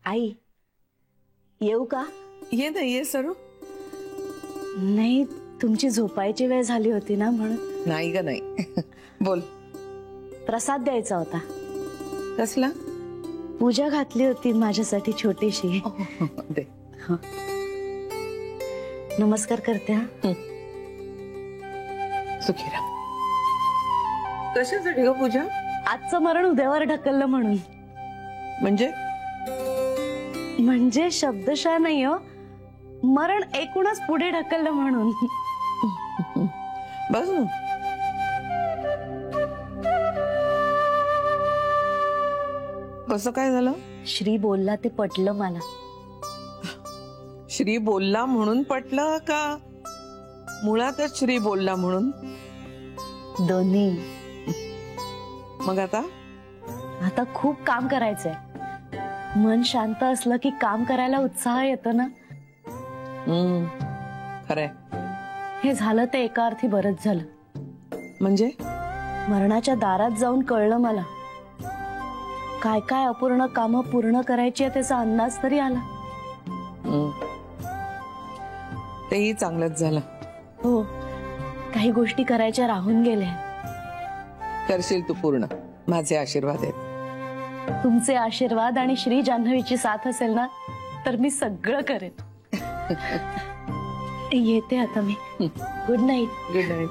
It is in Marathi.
आई येऊ का? ये ना, ये सरू. नाही, तुमची झोपायची वेळ झाली होती ना म्हणून. नाही ग नाही. बोल. प्रसाद द्यायचा होता. कसला? पूजा घातली होती माझ्यासाठी छोटीशी. दे. नमस्कार करते. हा सुखी राहा. कशासाठी ग पूजा? आजचं मरण उद्यावर ढकललं म्हणून. म्हणजे शब्दशः नाही हो, मरण एकूणच पुढे ढकललं म्हणून. बस ना. कसं काय झालं? श्री बोलला ते पटलं मला. श्री बोलला म्हणून पटलं का मुळातच श्री बोलला म्हणून? दोन्ही. मग आता खूप काम करायचंय. मन शांत असलं की काम करायला उत्साह येतो ना. खरंय. हे झालं ते एका अर्थी बरंच झालं. म्हणजे मरणाच्या दारात जाऊन कळलं मला काय काय अपूर्ण कामं पूर्ण करायची आहे त्याचा अंदाज तरी आला. तेही चांगलंच झालं. हो, काही गोष्टी करायच्या राहून गेल्या. करशील तू पूर्ण. माझे आशीर्वाद आहेत. तुमचे आशीर्वाद आणि श्री जान्हवीची साथ असेल ना तर मी सगळं करेन. येते आता मी. Good night. Good night.